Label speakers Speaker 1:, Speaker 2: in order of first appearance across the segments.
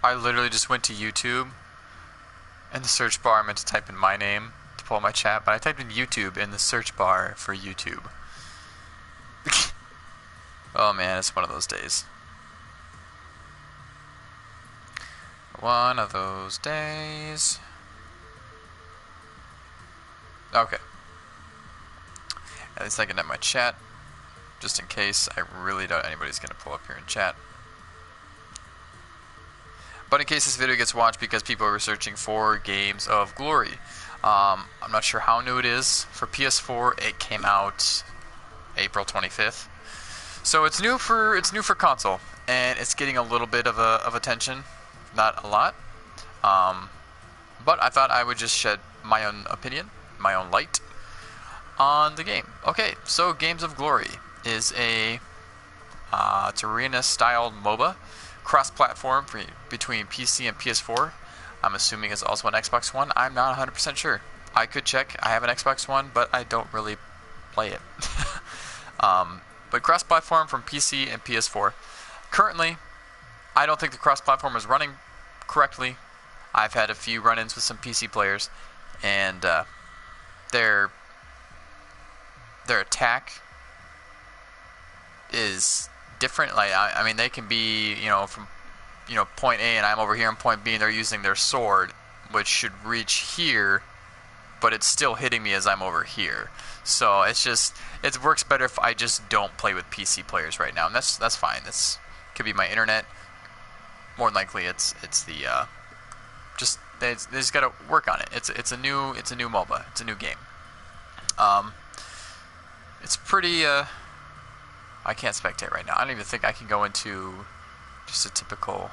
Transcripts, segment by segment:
Speaker 1: I literally just went to YouTube. In the search bar, I meant to type in my name to pull up my chat, but I typed in YouTube in the search bar for YouTube. Oh man, it's one of those days. One of those days. Okay. At least I can have my chat, just in case. I really doubt anybody's going to pull up here and chat. But in case this video gets watched because people are searching for Games of Glory. I'm not sure how new it is. For PS4, it came out April 25th. So it's new for console, and it's getting a little bit of attention, not a lot. But I thought I would just shed my own opinion, my own light on the game. Okay, so Games of Glory is it's arena-styled MOBA, cross-platform between PC and PS4. I'm assuming it's also on Xbox One. I'm not 100% sure. I could check. I have an Xbox One, but I don't really play it. But cross-platform from PC and PS4. Currently, I don't think the cross-platform is running correctly. I've had a few run-ins with some PC players, and their attack is different. Like I mean, they can be from point A, and I'm over here in point B, and they're using their sword, which should reach here, but it's still hitting me as I'm over here. So it works better if I just don't play with PC players right now, and that's fine. This could be my internet. More than likely, it's the they just gotta work on it. It's a new MOBA. It's a new game. It's pretty. I can't spectate right now. I don't even think I can go into just a typical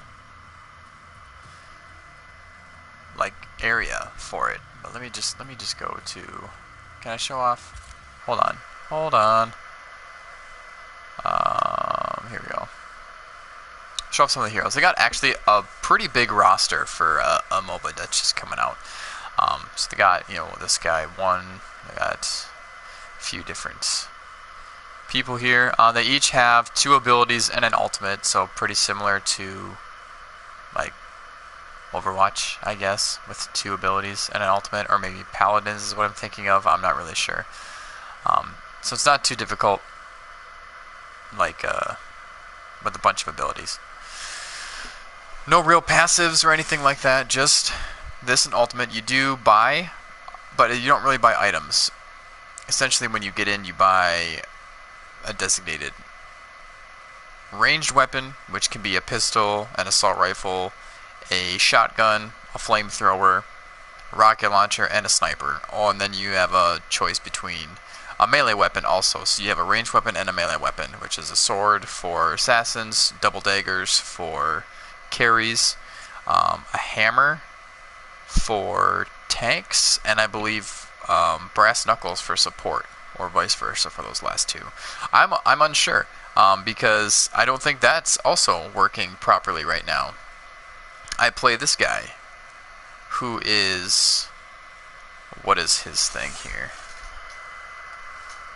Speaker 1: area for it. But let me just go to. Can I show off? Hold on. Here we go. Show off some of the heroes. They got actually a pretty big roster for a MOBA that's just coming out. So they got this guy one. They got a few different people here. They each have 2 abilities and an ultimate, so pretty similar to like Overwatch, I guess, with 2 abilities and an ultimate, or maybe Paladins is what I'm thinking of. I'm not really sure. So it's not too difficult, with a bunch of abilities. No real passives or anything like that, just this and ultimate. You do buy, but you don't really buy items. Essentially, when you get in, you buy a designated ranged weapon, which can be a pistol, an assault rifle, a shotgun, a flamethrower, rocket launcher, and a sniper. Oh, and then you have a choice between a melee weapon also. So you have a ranged weapon and a melee weapon, which is a sword for assassins, double daggers for carries, a hammer for tanks, and I believe brass knuckles for support, or vice versa for those last 2. I'm unsure because I don't think that's also working properly right now. I play this guy who is, what is his thing here?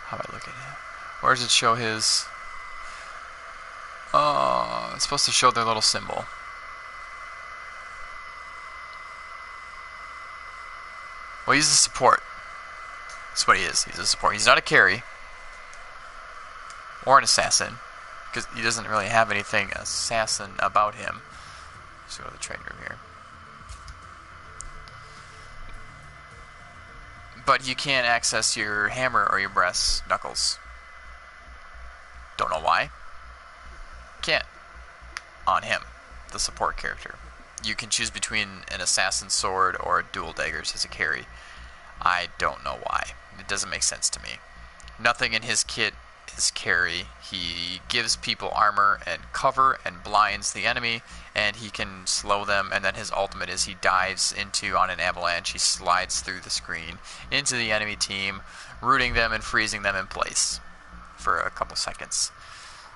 Speaker 1: How do I look at him? Where does it show his? Oh, it's supposed to show their little symbol. Well, he's a support. That's what he is. He's a support. He's not a carry or an assassin, because he doesn't really have anything assassin about him. Let's go to the trade room here. But you can't access your hammer or your brass knuckles. Don't know why. Can't. On him, the support character. You can choose between an assassin sword or dual daggers as a carry. I don't know why. It doesn't make sense to me. Nothing in his kit is carry. He gives people armor and cover and blinds the enemy, and he can slow them, and then his ultimate is he dives on an avalanche. He slides through the screen into the enemy team, rooting them and freezing them in place for a couple seconds.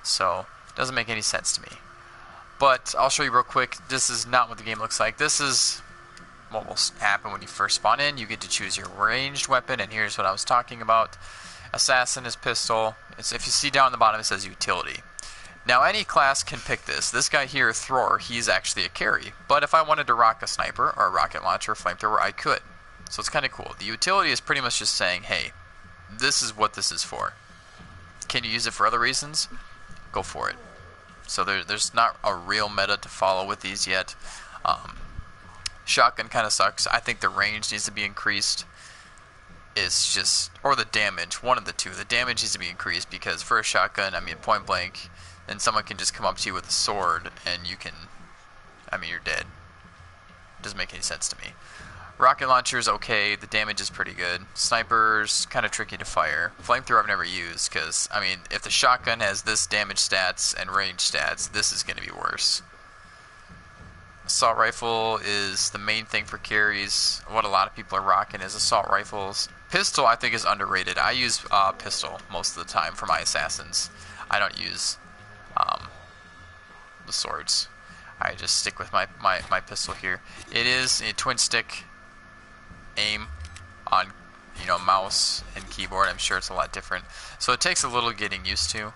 Speaker 1: So, it doesn't make any sense to me. But I'll show you real quick. This is not what the game looks like. This is what will happen when you first spawn in. You get to choose your ranged weapon, and here's what I was talking about. Assassin is pistol. If you see down at the bottom, it says utility. Now any class can pick this. This guy here, Thrower, he's actually a carry. But if I wanted to rock a sniper or a rocket launcher or flamethrower, I could. So it's kind of cool. The utility is pretty much just saying, hey, this is what this is for. Can you use it for other reasons? Go for it. So there's not a real meta to follow with these yet. Shotgun kind of sucks. I think the range needs to be increased. It's just, or the damage, one of the two. The damage needs to be increased because for a shotgun, I mean, point blank, then someone can just come up to you with a sword and you can, I mean, you're dead. It doesn't make any sense to me. Rocket launcher is okay. The damage is pretty good. Snipers, kind of tricky to fire. Flamethrower I've never used because, I mean, if the shotgun has this damage stats and range stats, this is going to be worse. Assault rifle is the main thing for carries. What a lot of people are rocking is assault rifles. Pistol I think is underrated. I use pistol most of the time for my assassins. I don't use the swords. I just stick with my pistol here. It is a twin stick aim on, you know, mouse and keyboard. I'm sure it's a lot different. So it takes a little getting used to.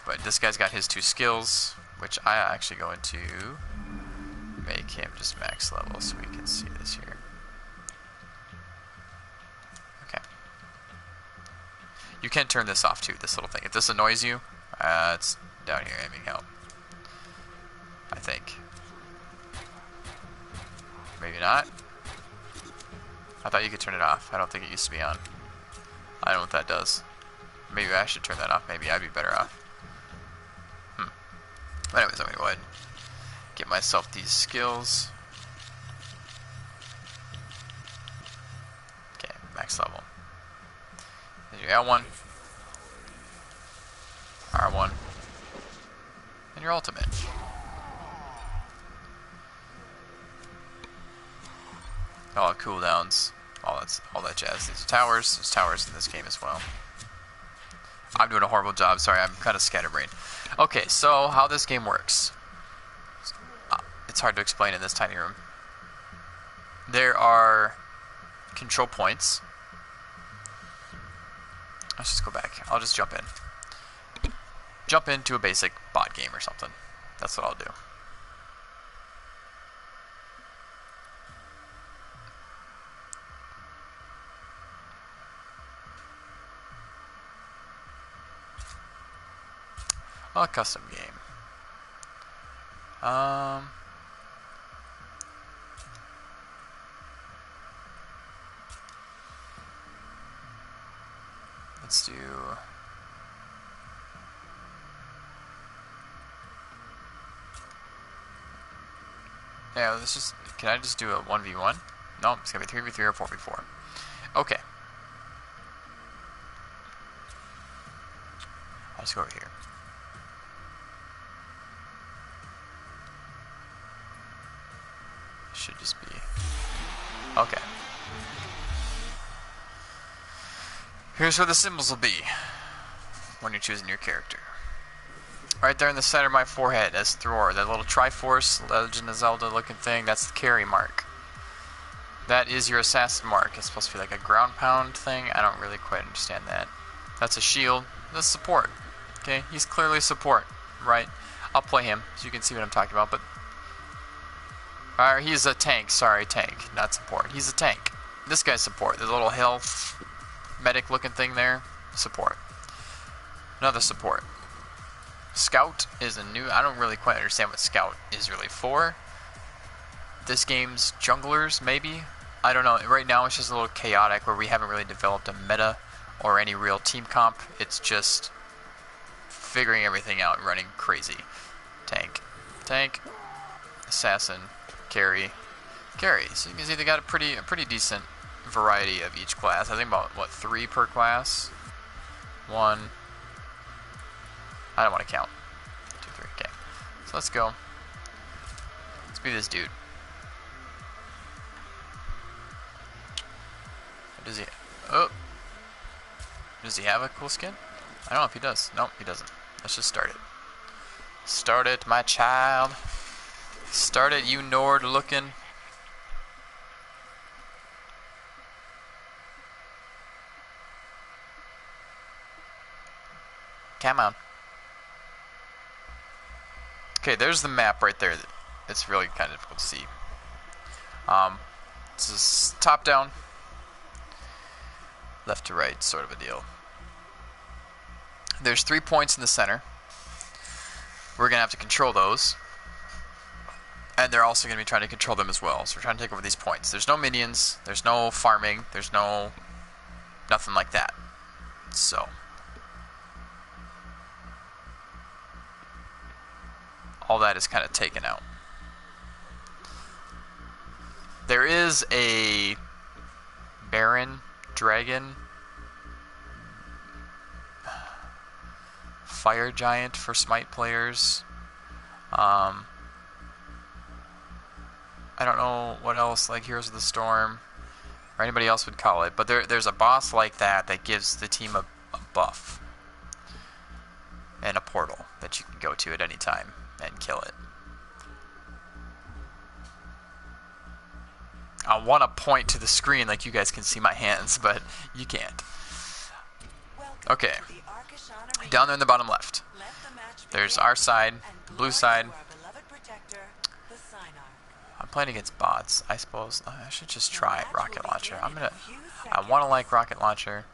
Speaker 1: But this guy's got his 2 skills, which I actually going to make him just max level so we can see this here. Okay. You can turn this off too, this little thing. If this annoys you, it's down here aiming help. I think. Maybe not. I thought you could turn it off. I don't think it used to be on. I don't know what that does. Maybe I should turn that off. Maybe I'd be better off. Anyways, I'm going to go ahead and get myself these skills. Okay, max level. There's your L1, R1, and your ultimate. All cooldowns, all that jazz. These are towers. There's towers in this game as well. I'm doing a horrible job. Sorry, I'm kind of scatterbrained. Okay, so how this game works. It's hard to explain in this tiny room. There are control points. Let's just go back. I'll just jump in. Jump into a basic bot game or something. That's what I'll do. A custom game. Let's do. Yeah, let's just. Can I just do a 1v1? No, it's gonna be 3v3 or 4v4. Okay. I'll just go over here. Should just be okay. Here's where the symbols will be when you're choosing your character. Right there in the center of my forehead, that's Thor. That little Triforce, Legend of Zelda looking thing, that's the carry mark. That is your assassin mark. It's supposed to be like a ground pound thing. I don't really quite understand that. That's a shield. That's support. Okay, he's clearly support, right? I'll play him so you can see what I'm talking about, but he's a tank. Sorry, tank, not support. He's a tank. This guy's support. The little health medic looking thing there, support. Another support. Scout is a new. I don't really quite understand what Scout is really for. This game's junglers, maybe. I don't know. Right now it's just a little chaotic where we haven't really developed a meta or any real team comp. It's just figuring everything out and running crazy. Tank, tank, assassin. Carry. So you can see they got a pretty decent variety of each class. I think about, what, 3 per class? 1. I don't want to count. 2, 3. Okay. So let's go. Let's be this dude. Does he... Oh! Does he have a cool skin? I don't know if he does. Nope, he doesn't. Let's just start it. Start it, my child. Start it, you Nord looking. Come on. Okay, there's the map right there. It's really kind of difficult to see. This is top down, left to right sort of a deal. There's 3 points in the center. We're going to have to control those. And they're also going to be trying to control them as well. So we're trying to take over these points. There's no minions. There's no farming. There's no... nothing like that. So... all that is kind of taken out. There is a Baron Dragon Fire Giant for Smite players. I don't know what else, like Heroes of the Storm or anybody else would call it, but there's a boss like that that gives the team a buff and a portal that you can go to at any time and kill it. I want to point to the screen like you guys can see my hands, but you can't. Okay, down there in the bottom left, there's our side, the blue side. I'm playing against bots, I suppose. I should just try rocket launcher. I want to like rocket launcher.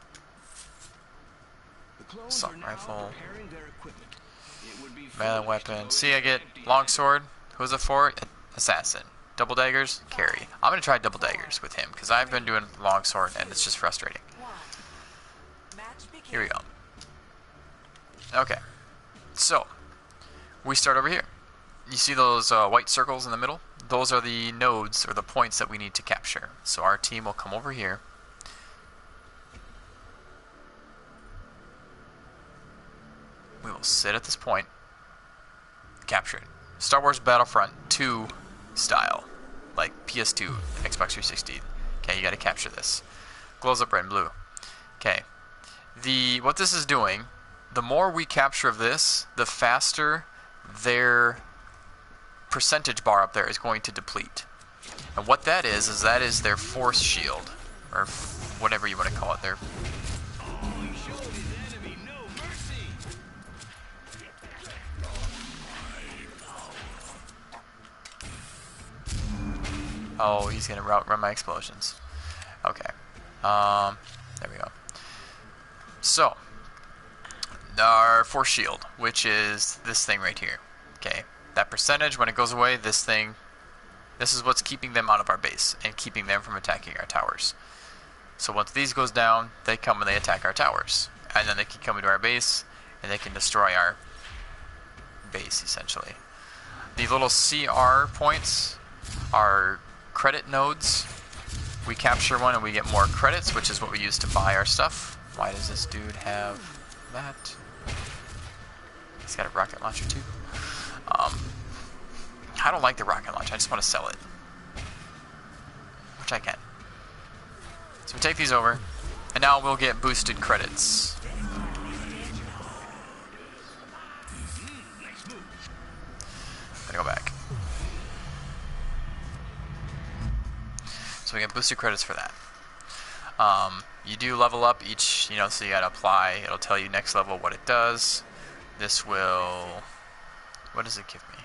Speaker 1: Assault rifle. Melee weapon. See, I get longsword. Who's it for? Assassin. Double daggers? Carry. I'm going to try double daggers with him, because I've been doing longsword, and it's just frustrating. Here we go. Okay. So, we start over here. You see those white circles in the middle? Those are the nodes, or the points that we need to capture. So our team will come over here. We will sit at this point. Capture it. Star Wars Battlefront 2 style. Like PS2, Xbox 360. Okay, you gotta capture this. Glows up red and blue. Okay. What this is doing, the more we capture of this, the faster their percentage bar up there is going to deplete. And what that is their force shield. Or whatever you want to call it. Their... oh, he's going to run my explosions. Okay. There we go. So, our force shield, which is this thing right here. Okay. That percentage, when it goes away, this is what's keeping them out of our base and keeping them from attacking our towers. So once these goes down, they come and they attack our towers. And then they can come into our base and they can destroy our base, essentially. The little CR points are credit nodes. We capture one and we get more credits, which is what we use to buy our stuff. Why does this dude have that? He's got a rocket launcher too. I don't like the rocket launcher. I just want to sell it, which I can. So we take these over, and now we'll get boosted credits. Gotta go back. So we get boosted credits for that. You do level up each, so you gotta apply. It'll tell you next level what it does. This will... what does it give me?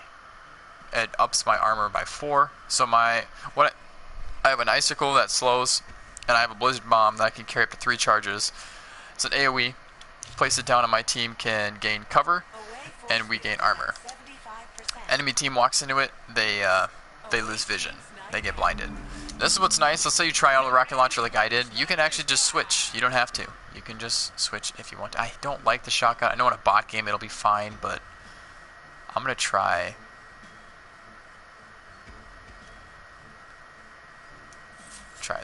Speaker 1: It ups my armor by 4. So I have an icicle that slows, and I have a blizzard bomb that I can carry up to 3 charges. It's an AoE. Place it down, and my team can gain cover, and we gain armor. Enemy team walks into it, they lose vision. They get blinded. This is what's nice. Let's say you try out the rocket launcher like I did. You can actually just switch. You don't have to. You can just switch if you want to. I don't like the shotgun. I know in a bot game it'll be fine, but I'm going to try...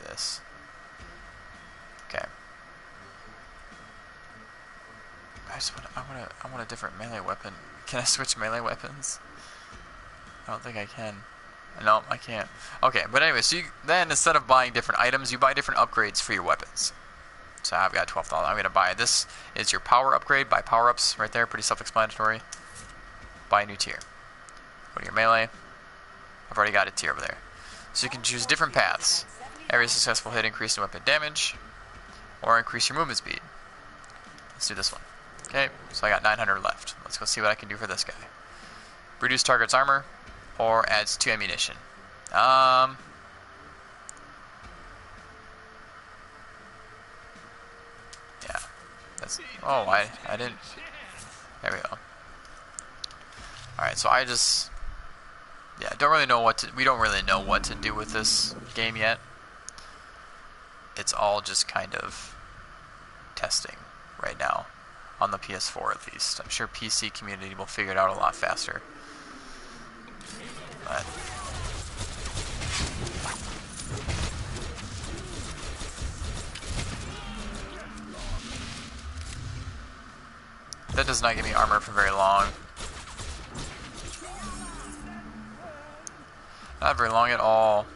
Speaker 1: this. Okay. I want a different melee weapon. Can I switch melee weapons? I don't think I can. No, I can't. Okay, but anyway, so then instead of buying different items, you buy different upgrades for your weapons. So I've got $12. I'm going to buy this. Is your power upgrade. Buy power-ups right there. Pretty self-explanatory. Buy a new tier. Go to your melee. I've already got a tier over there. So you can choose different paths. Every successful hit increase in weapon damage, or increase your movement speed. Let's do this one. Okay, so I got 900 left. Let's go see what I can do for this guy. Reduce target's armor, or adds 2 ammunition. Yeah. That's. Oh, I didn't. There we go. Alright, so I just. Yeah, don't really know what to. We don't really know what to do with this game yet. It's all just kind of testing right now. On the PS4 at least. I'm sure PC community will figure it out a lot faster. But that does not give me armor for very long. Not very long at all.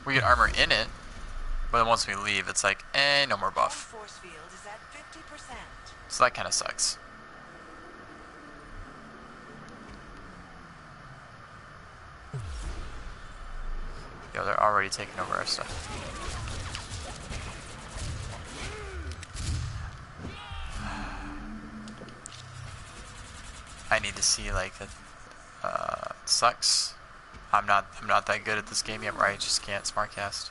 Speaker 1: We get armor in it, but then once we leave, it's like, no more buff. So that kind of sucks. Yo, they're already taking over our stuff. I need to see like that. It sucks. I'm not that good at this game yet, where I just can't smartcast.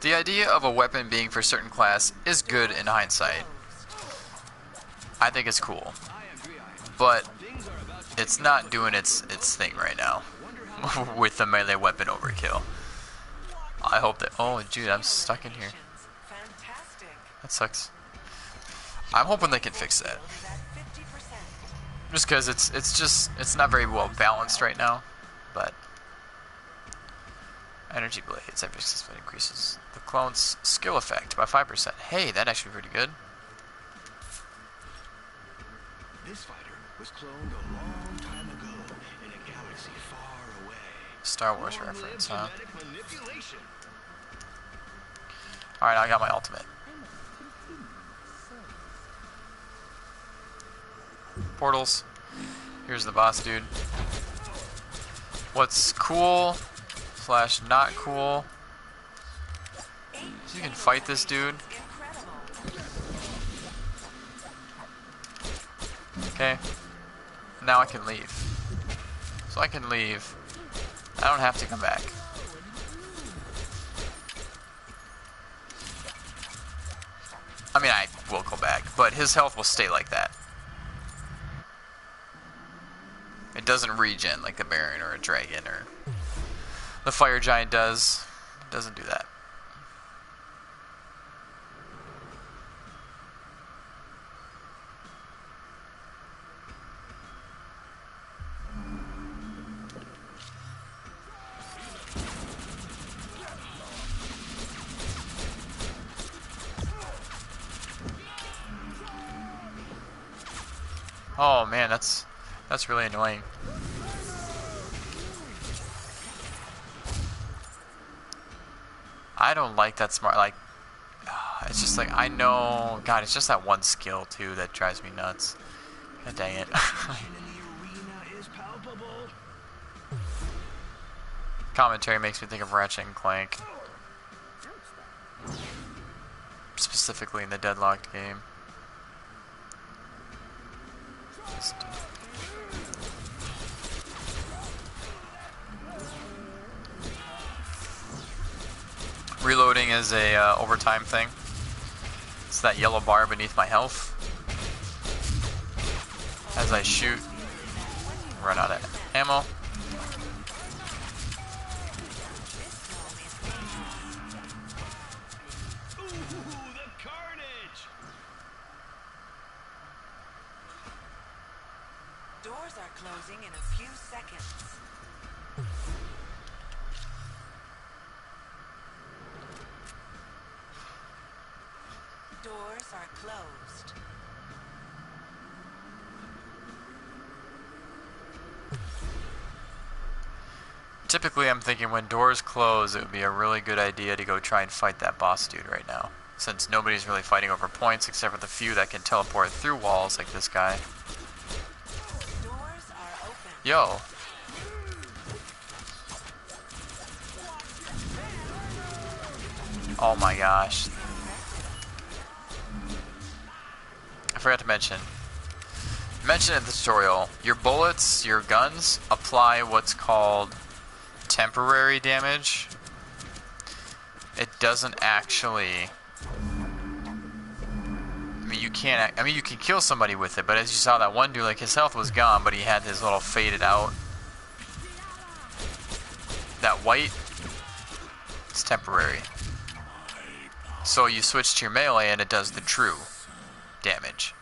Speaker 1: The idea of a weapon being for a certain class is good in hindsight. I think it's cool. But it's not doing its thing right now with the melee weapon overkill. I hope that... Oh, dude, I'm stuck in here. That sucks. I'm hoping they can fix that. Just because it's not very well balanced right now. But... Energy blades, every successful increases the clone's skill effect by 5%. Hey, that actually pretty good.
Speaker 2: This fighter was cloned a long time ago in a galaxy far away.
Speaker 1: Star Wars reference, huh? Alright, I got my ultimate. Portals. Here's the boss dude. What's cool / not cool. You can fight this dude. Okay. Now I can leave. So I can leave. I don't have to come back. I mean, I will go back, but his health will stay like that. It doesn't regen like a Baron or a Dragon or the Fire Giant does. It doesn't do that. Oh man, that's really annoying. I don't like that smart, like, it's just like, I know, God, it's just that one skill too that drives me nuts. God dang it. Commentary makes me think of Ratchet and Clank. Specifically in the Deadlocked game. Reloading is a overtime thing. It's that yellow bar beneath my health. As I shoot, run out of ammo.
Speaker 3: Doors are closing in a few seconds. Doors are closed.
Speaker 1: Typically, I'm thinking when doors close, it would be a really good idea to go try and fight that boss dude right now. Since nobody's really fighting over points except for the few that can teleport through walls like this guy.
Speaker 3: Doors are open.
Speaker 1: Yo. Oh my gosh. I forgot to mention in the tutorial, your bullets, your guns, apply what's called temporary damage. It doesn't actually... you can't... you can kill somebody with it, but as you saw, that one dude, like, his health was gone, but he had his little faded out. That white, it's temporary. So you switch to your melee and it does the true damage.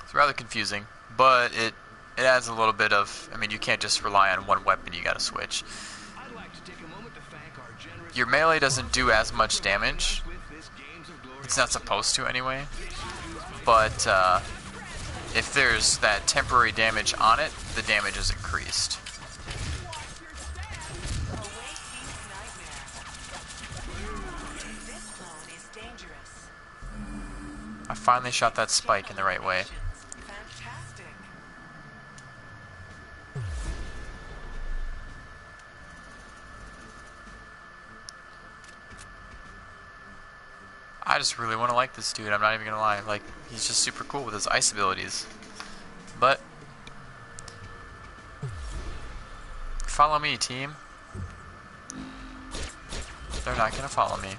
Speaker 1: It's rather confusing, but it adds a little bit of... you can't just rely on one weapon, you gotta switch.
Speaker 2: I'd like to take a moment to thank our generous
Speaker 1: Your melee doesn't do as much damage.
Speaker 2: with this Games of Glory.
Speaker 1: It's not supposed to anyway. But if there's that temporary damage on it, the damage is increased.
Speaker 3: Away Team's nightmare. This clone is dangerous.
Speaker 1: I finally shot that spike in the right way.
Speaker 3: Fantastic.
Speaker 1: I just really want to like this dude, I'm not even gonna lie. Like, he's just super cool with his ice abilities. But follow me, team. They're not gonna follow me.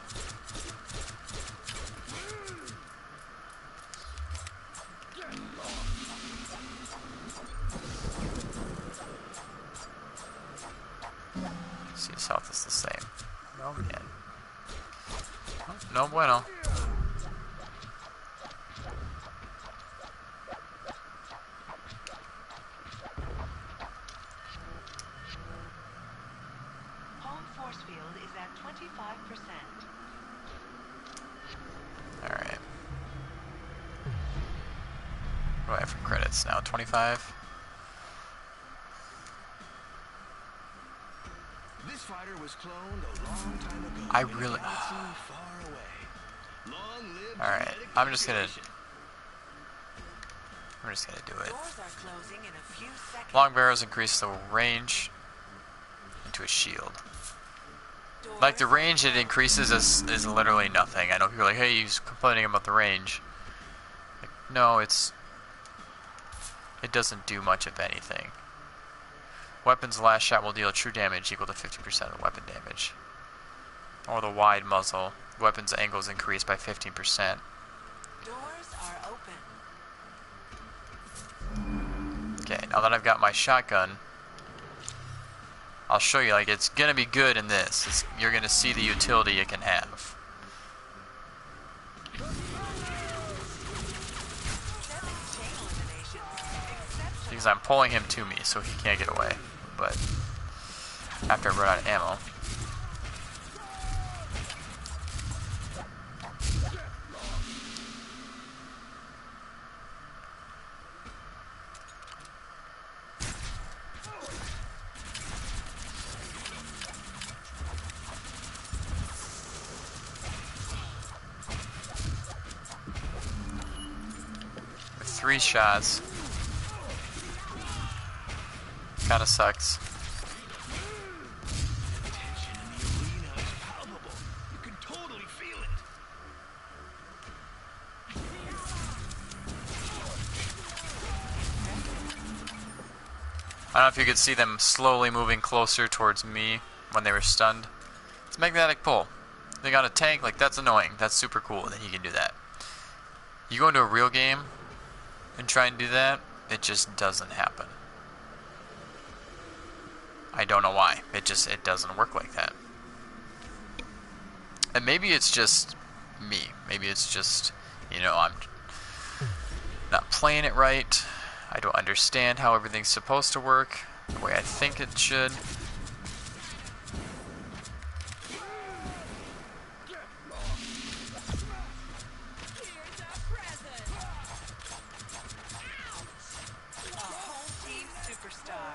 Speaker 1: See, his health is the same. Oh man. No bueno.
Speaker 3: Home force field is at 25%.
Speaker 1: Alright. What do I have for credits now? 25?
Speaker 2: This fighter was cloned a long time ago.
Speaker 1: I
Speaker 2: in a
Speaker 1: really-
Speaker 2: galaxy far away. Long live
Speaker 1: Alright,
Speaker 2: genetic
Speaker 1: I'm just gonna
Speaker 2: mutation.
Speaker 1: do it.
Speaker 3: Doors are closing in a few seconds.
Speaker 1: Long barrels increase the range into a shield. Like, the range it increases is literally nothing. I know people are like, hey, he's complaining about the range. Like, no, it doesn't do much of anything. Weapon's last shot will deal true damage equal to 50% of weapon damage. Or the wide muzzle. Weapon's angles increase by 15%.
Speaker 3: Doors are open.
Speaker 1: Okay, now that I've got my shotgun, I'll show you, like, it's gonna be good in this. You're gonna see the utility it can have.
Speaker 3: 7 chain eliminations. Exceptional.
Speaker 1: Because I'm pulling him to me, so he can't get away. But after I run out of ammo. With 3 shots. Kinda sucks.
Speaker 2: Tension in the arena is palpable. You can totally feel it.
Speaker 1: I don't know if you could see them slowly moving closer towards me when they were stunned. It's magnetic pull. They got a tank, like, that's annoying. That's super cool that he can do that. You go into a real game and try and do that, it just doesn't happen. I don't know why. It doesn't work like that. And maybe it's just me. Maybe it's just, I'm not playing it right. I don't understand how everything's supposed to work the way I think it should.
Speaker 3: A home team superstar.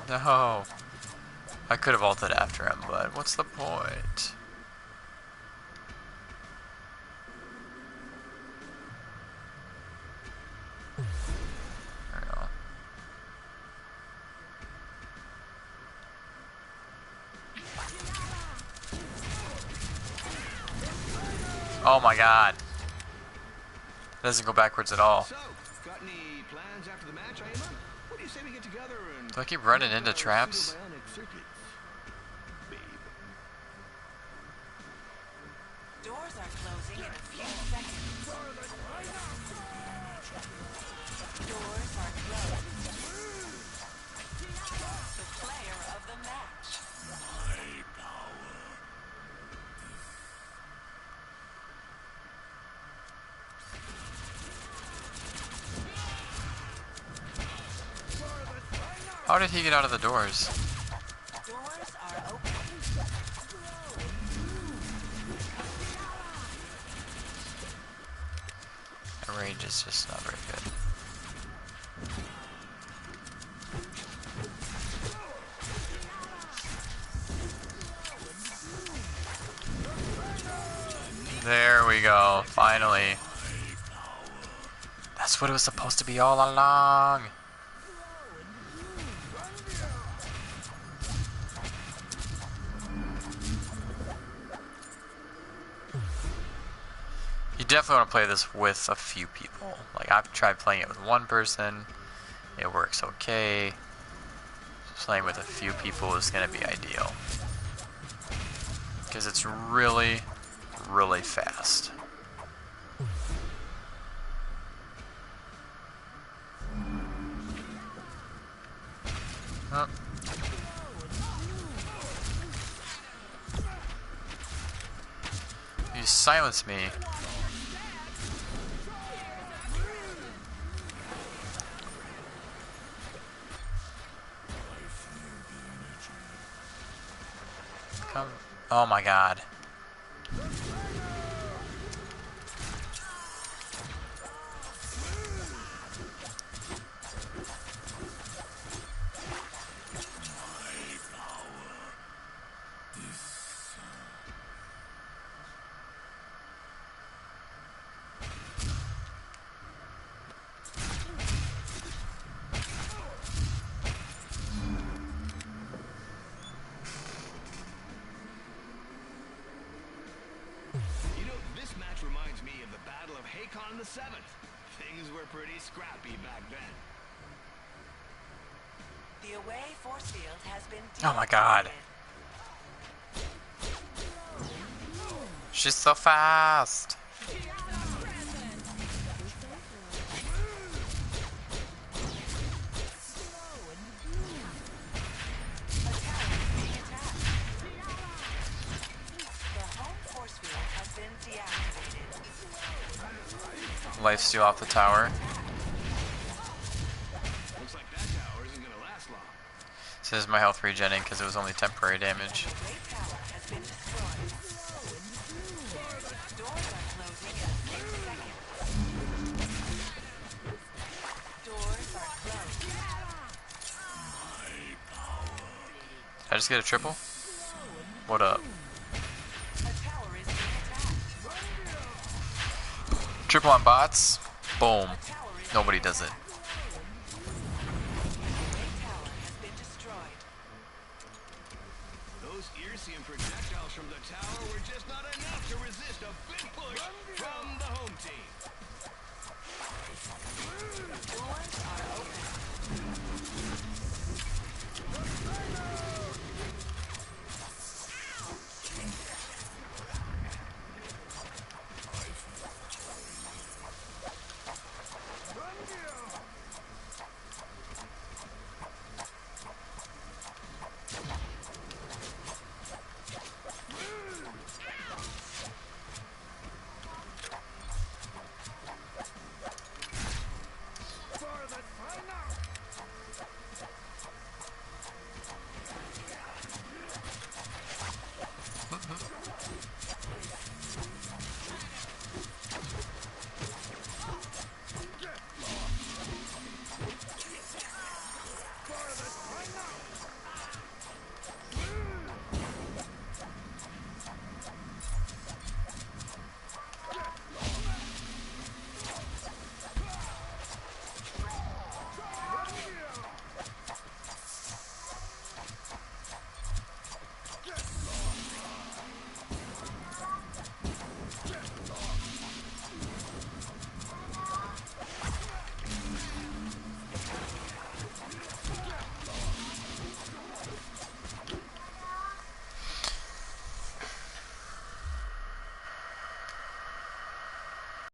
Speaker 1: No. I could have ulted after him, but what's the point? There we go. Oh my god. It doesn't go backwards at all.
Speaker 2: So, got any plans after the match, Aima? What do you say we get together and
Speaker 1: Do I keep running into traps?
Speaker 2: pseudo-bionic circuits? Babe.
Speaker 3: Doors are closing in a few seconds. Doors are closed. The player of the match.
Speaker 1: How did he get out of the doors?
Speaker 3: Doors are open.
Speaker 1: The range is just not very good. There we go, finally. That's what it was supposed to be all along. You definitely want to play this with a few people. Like, I've tried playing it with one person. It works okay. Playing with a few people is going to be ideal. Because it's really, really fast. Oh. You silence me. Come. Oh my god.
Speaker 2: You know, this match reminds me of the Battle of Hakon the Seventh. Things were pretty scrappy back then.
Speaker 3: The away force field has been
Speaker 1: Oh my god. She's so fast. Lifesteal off the tower.
Speaker 2: Looks like that tower isn't gonna last long.
Speaker 1: So this is my health regenning because it was only temporary damage. Did I just get a triple? What up? Triple on bots. Boom. Nobody does it.